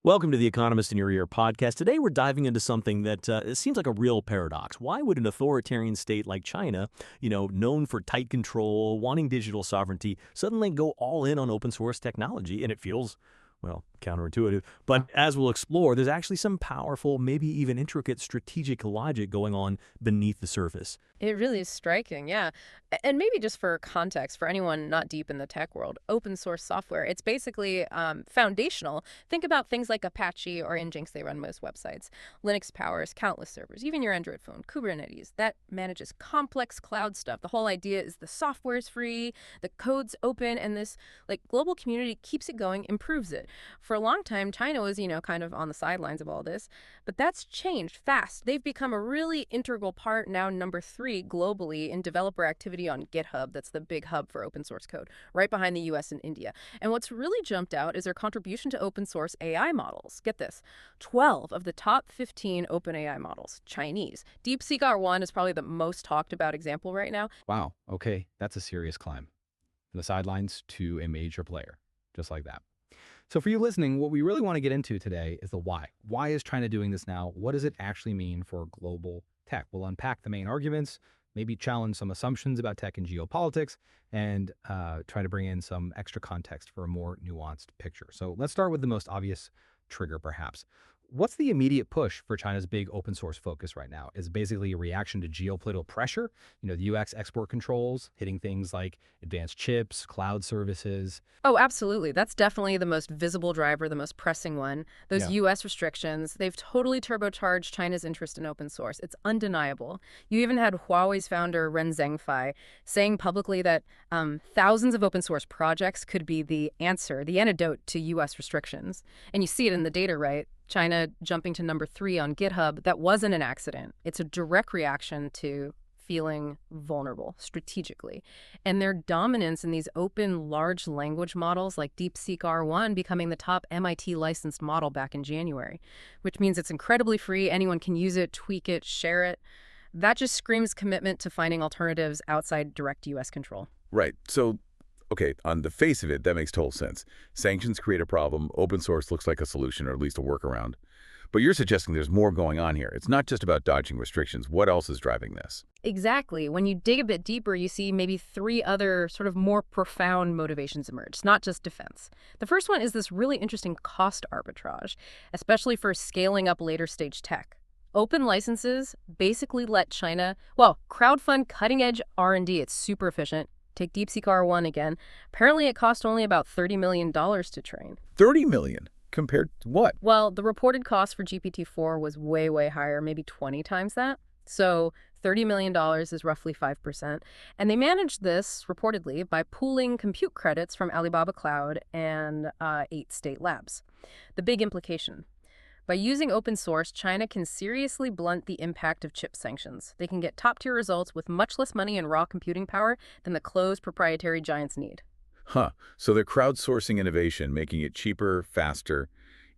Welcome to the Economist in Your Ear podcast. Today we're diving into something that seems like a real paradox. Why would an authoritarian state like China, known for tight control, wanting digital sovereignty, suddenly go all in on open source technology? And it feels, well, counterintuitive. But as we'll explore, there's actually some powerful, maybe even intricate strategic logic going on beneath the surface. It really is striking, yeah. And maybe just for context, for anyone not deep in the tech world, open source software, it's basically foundational. Think about things like Apache or Nginx, they run most websites. Linux powers countless servers, even your Android phone, Kubernetes, that manages complex cloud stuff. The whole idea is the software is free, the code's open, and this global community keeps it going, improves it. For a long time, China was, kind of on the sidelines of all this, but that's changed fast. They've become a really integral part, now number 3 globally in developer activity on GitHub. That's the big hub for open source code, right behind the US and India. And what's really jumped out is their contribution to open source AI models. Get this, 12 of the top 15 open AI models, Chinese. DeepSeek R1 is probably the most talked about example right now. Wow, okay, that's a serious climb. From the sidelines to a major player, just like that. So for you listening, what we really want to get into today is the why. Why is China doing this now? What does it actually mean for global tech? We'll unpack the main arguments, maybe challenge some assumptions about tech and geopolitics, and try to bring in some extra context for a more nuanced picture. So let's start with the most obvious trigger, perhaps. What's the immediate push for China's big open source focus right now? Is basically a reaction to geopolitical pressure, the UX export controls, hitting things like advanced chips, cloud services. Oh, absolutely. That's definitely the most visible driver, the most pressing one. Those U.S. restrictions, they've totally turbocharged China's interest in open source. It's undeniable. You even had Huawei's founder, Ren Zhengfei, saying publicly that thousands of open source projects could be the answer, the antidote to U.S. restrictions. And you see it in the data, right? China jumping to number 3 on GitHub, that wasn't an accident. It's a direct reaction to feeling vulnerable strategically. And their dominance in these open large language models like DeepSeek R1 becoming the top MIT licensed model back in January, which means it's incredibly free. Anyone can use it, tweak it, share it. That just screams commitment to finding alternatives outside direct U.S. control. Right. So, okay, on the face of it, that makes total sense. Sanctions create a problem. Open source looks like a solution, or at least a workaround. But you're suggesting there's more going on here. It's not just about dodging restrictions. What else is driving this? Exactly. When you dig a bit deeper, you see maybe 3 other sort of more profound motivations emerge. It's not just defense. The first one is this really interesting cost arbitrage, especially for scaling up later stage tech. Open licenses basically let China, crowdfund cutting-edge R&D. It's super efficient. Take DeepSeek R1 again. Apparently, it cost only about $30 million to train. $30 million? Compared to what? Well, the reported cost for GPT-4 was way, way higher, maybe 20 times that. So $30 million is roughly 5%. And they managed this, reportedly, by pooling compute credits from Alibaba Cloud and 8 state labs. The big implication: by using open source, China can seriously blunt the impact of chip sanctions. They can get top-tier results with much less money and raw computing power than the closed proprietary giants need. Huh. So they're crowdsourcing innovation, making it cheaper, faster,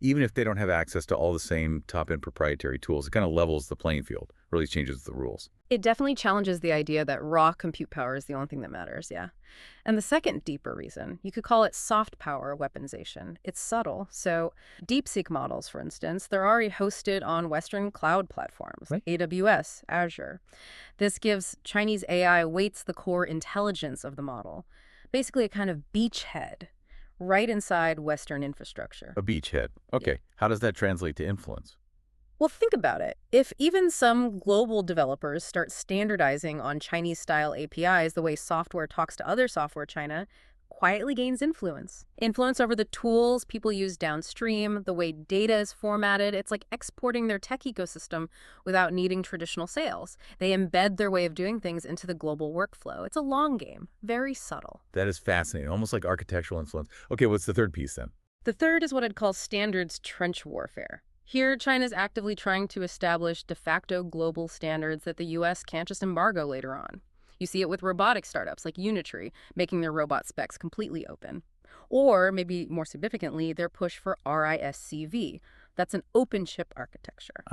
even if they don't have access to all the same top-end proprietary tools. It kind of levels the playing field, or at least changes the rules. It definitely challenges the idea that raw compute power is the only thing that matters, yeah. And the second deeper reason, you could call it soft power weaponization. It's subtle. So DeepSeek models, for instance, they're already hosted on Western cloud platforms, right? AWS, Azure. This gives Chinese AI weights the core intelligence of the model. Basically a kind of beachhead right inside Western infrastructure. A beachhead. Okay. Yeah. How does that translate to influence? Well, think about it. If even some global developers start standardizing on Chinese-style APIs the way software talks to other software, China quietly gains influence. Influence over the tools people use downstream, the way data is formatted. It's like exporting their tech ecosystem without needing traditional sales. They embed their way of doing things into the global workflow. It's a long game, very subtle. That is fascinating, almost like architectural influence. Okay, what's the third piece then? The third is what I'd call standards trench warfare. Here, China's actively trying to establish de facto global standards that the U.S. can't just embargo later on. You see it with robotic startups like Unitree, making their robot specs completely open. Or, maybe more significantly, their push for RISC-V, That's an open chip architecture.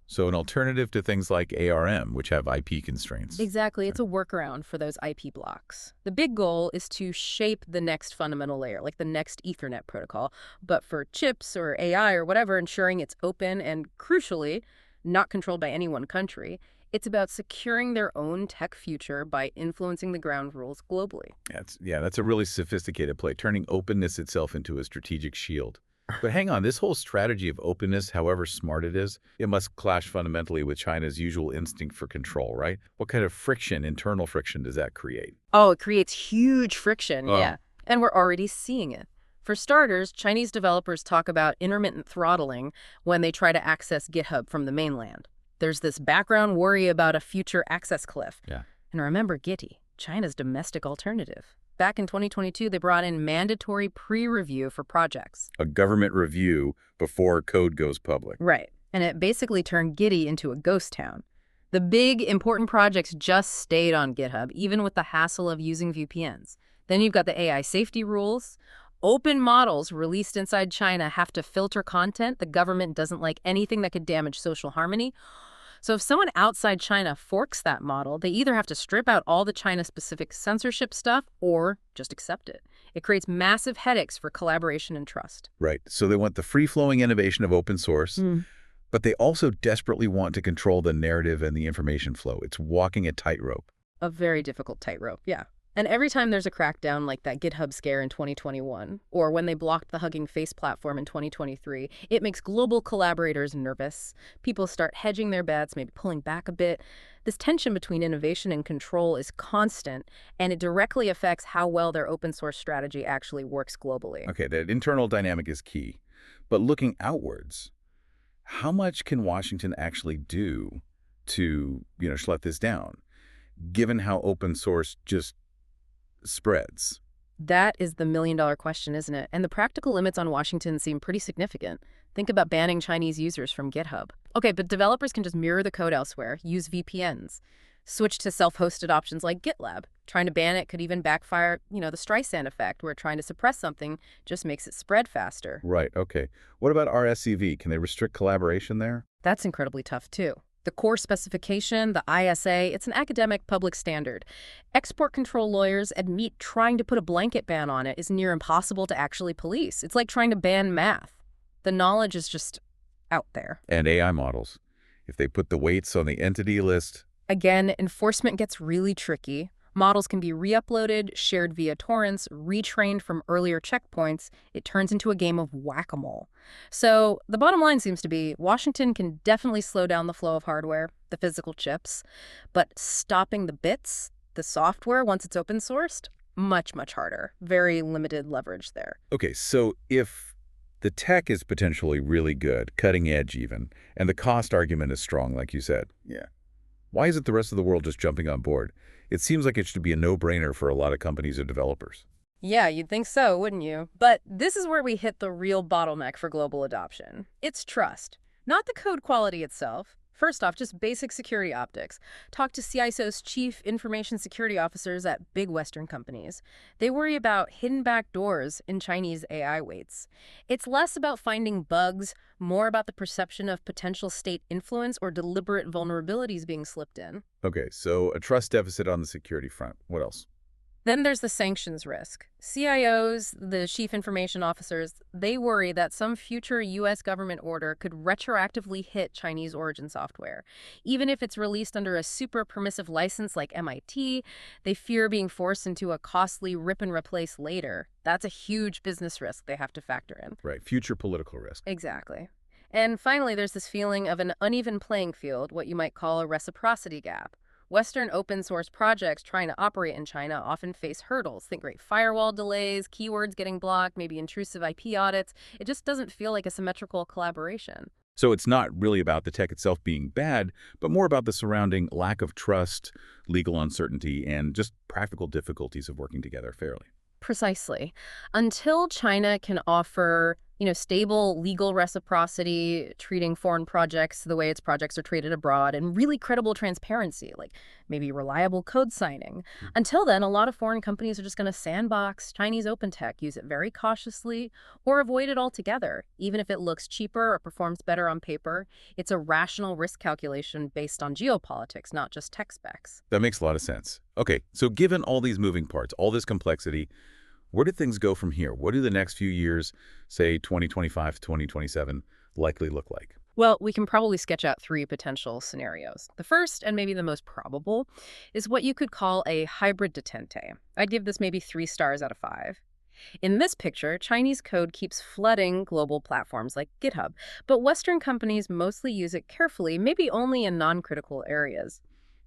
So an alternative to things like ARM, which have IP constraints. Exactly. It's a workaround for those IP blocks. The big goal is to shape the next fundamental layer, like the next Ethernet protocol. But for chips or AI or whatever, ensuring it's open and, crucially, not controlled by any one country. It's about securing their own tech future by influencing the ground rules globally. That's a really sophisticated play, turning openness itself into a strategic shield. But hang on, this whole strategy of openness, however smart it is, it must clash fundamentally with China's usual instinct for control, right? What kind of friction, internal friction, does that create? Oh, it creates huge friction, yeah. And we're already seeing it. For starters, Chinese developers talk about intermittent throttling when they try to access GitHub from the mainland. There's this background worry about a future access cliff. Yeah. And remember Gitty, China's domestic alternative. Back in 2022, they brought in mandatory pre-review for projects. A government review before code goes public. Right. And it basically turned Gitty into a ghost town. The big, important projects just stayed on GitHub, even with the hassle of using VPNs. Then you've got the AI safety rules. Open models released inside China have to filter content. The government doesn't like anything that could damage social harmony. So if someone outside China forks that model, they either have to strip out all the China-specific censorship stuff or just accept it. It creates massive headaches for collaboration and trust. Right. So they want the free-flowing innovation of open source, but they also desperately want to control the narrative and the information flow. It's walking a tightrope. A very difficult tightrope, yeah. And every time there's a crackdown like that GitHub scare in 2021, or when they blocked the Hugging Face platform in 2023, it makes global collaborators nervous. People start hedging their bets, maybe pulling back a bit. This tension between innovation and control is constant, and it directly affects how well their open source strategy actually works globally. Okay, that internal dynamic is key. But looking outwards, how much can Washington actually do to, shut this down, given how open source just spreads? That is the million-dollar question, isn't it? And the practical limits on Washington seem pretty significant. Think about banning Chinese users from GitHub. Okay, but developers can just mirror the code elsewhere, use VPNs, switch to self-hosted options like GitLab. Trying to ban it could even backfire, the Streisand effect, where trying to suppress something just makes it spread faster. Right, okay. What about RSCV? Can they restrict collaboration there? That's incredibly tough, too. The core specification, the ISA, it's an academic public standard. Export control lawyers admit trying to put a blanket ban on it is near impossible to actually police. It's like trying to ban math. The knowledge is just out there. And AI models. If they put the weights on the entity list. Again, enforcement gets really tricky. Models can be re-uploaded, shared via torrents, retrained from earlier checkpoints. It turns into a game of whack-a-mole. So the bottom line seems to be Washington can definitely slow down the flow of hardware, the physical chips, but stopping the bits, the software, once it's open sourced, much, much harder. Very limited leverage there. Okay, so if the tech is potentially really good, cutting edge even, and the cost argument is strong, like you said, why isn't the rest of the world just jumping on board? It seems like it should be a no-brainer for a lot of companies or developers. Yeah, you'd think so, wouldn't you? But this is where we hit the real bottleneck for global adoption. It's trust, not the code quality itself. First off, just basic security optics. Talk to CISO's chief information security officers at big Western companies. They worry about hidden back doors in Chinese AI weights. It's less about finding bugs, more about the perception of potential state influence or deliberate vulnerabilities being slipped in. Okay, so a trust deficit on the security front. What else? Then there's the sanctions risk. CIOs, the chief information officers, they worry that some future U.S. government order could retroactively hit Chinese origin software. Even if it's released under a super permissive license like MIT, they fear being forced into a costly rip and replace later. That's a huge business risk they have to factor in. Right, future political risk. Exactly. And finally, there's this feeling of an uneven playing field, what you might call a reciprocity gap. Western open source projects trying to operate in China often face hurdles. Think great firewall delays, keywords getting blocked, maybe intrusive IP audits. It just doesn't feel like a symmetrical collaboration. So it's not really about the tech itself being bad, but more about the surrounding lack of trust, legal uncertainty, and just practical difficulties of working together fairly. Precisely. Until China can offer, stable legal reciprocity, treating foreign projects the way its projects are treated abroad, and really credible transparency, like maybe reliable code signing. Until then, a lot of foreign companies are just going to sandbox Chinese open tech, use it very cautiously, or avoid it altogether, even if it looks cheaper or performs better on paper. It's a rational risk calculation based on geopolitics, not just tech specs. That makes a lot of sense. Okay, so given all these moving parts, all this complexity, where do things go from here? What do the next few years, say 2025 to 2027, likely look like? Well, we can probably sketch out 3 potential scenarios. The first, and maybe the most probable, is what you could call a hybrid detente. I'd give this maybe 3 stars out of 5. In this picture, Chinese code keeps flooding global platforms like GitHub, but Western companies mostly use it carefully, maybe only in non-critical areas.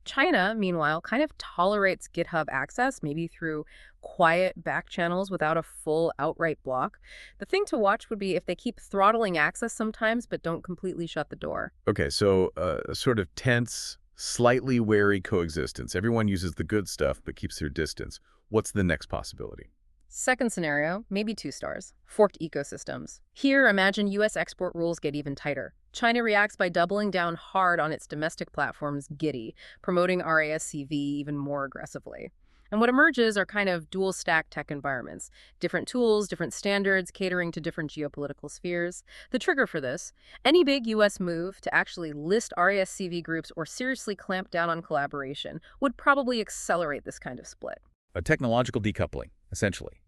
China, meanwhile, kind of tolerates GitHub access, maybe through quiet back channels without a full outright block. The thing to watch would be if they keep throttling access sometimes but don't completely shut the door. Okay, so a sort of tense, slightly wary coexistence. Everyone uses the good stuff but keeps their distance. What's the next possibility? Second scenario, maybe 2 stars, forked ecosystems. Here, imagine U.S. export rules get even tighter. China reacts by doubling down hard on its domestic platforms, Giddy, promoting RASCV even more aggressively. And what emerges are kind of dual-stack tech environments, different tools, different standards, catering to different geopolitical spheres. The trigger for this, any big U.S. move to actually list RASCV groups or seriously clamp down on collaboration would probably accelerate this kind of split. A technological decoupling, essentially.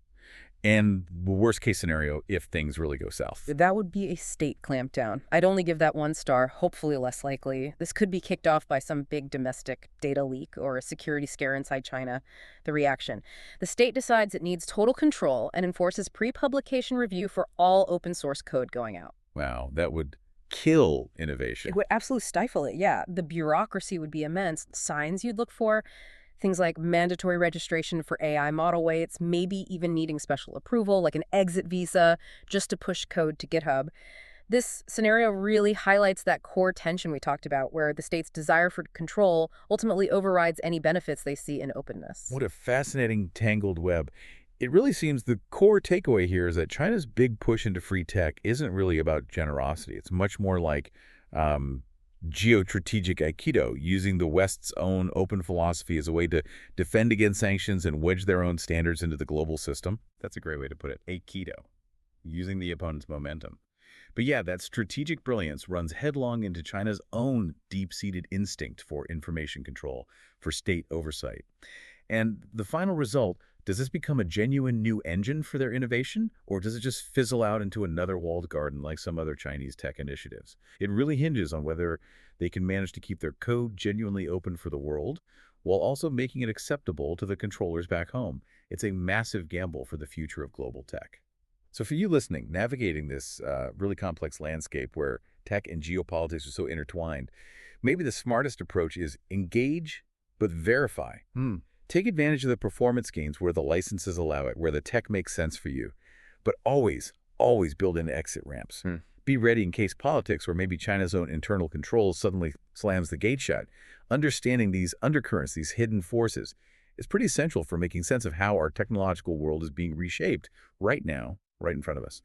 And the worst case scenario if things really go south. That would be a state clampdown. I'd only give that 1 star, hopefully less likely. This could be kicked off by some big domestic data leak or a security scare inside China. The reaction. The state decides it needs total control and enforces pre-publication review for all open source code going out. Wow, that would kill innovation. It would absolutely stifle it, yeah. The bureaucracy would be immense. Signs you'd look for, things like mandatory registration for AI model weights, maybe even needing special approval, like an exit visa, just to push code to GitHub. This scenario really highlights that core tension we talked about, where the state's desire for control ultimately overrides any benefits they see in openness. What a fascinating tangled web. It really seems the core takeaway here is that China's big push into free tech isn't really about generosity. It's much more like geostrategic Aikido, using the West's own open philosophy as a way to defend against sanctions and wedge their own standards into the global system. That's a great way to put it. Aikido, using the opponent's momentum. But yeah, that strategic brilliance runs headlong into China's own deep-seated instinct for information control, for state oversight. And the final result, does this become a genuine new engine for their innovation, or does it just fizzle out into another walled garden like some other Chinese tech initiatives? It really hinges on whether they can manage to keep their code genuinely open for the world, while also making it acceptable to the controllers back home. It's a massive gamble for the future of global tech. So for you listening, navigating this really complex landscape where tech and geopolitics are so intertwined, maybe the smartest approach is engage, but verify. Take advantage of the performance gains where the licenses allow it, where the tech makes sense for you. But always, always build in exit ramps. Be ready in case politics or maybe China's own internal controls suddenly slams the gate shut. Understanding these undercurrents, these hidden forces, is pretty essential for making sense of how our technological world is being reshaped right now, right in front of us.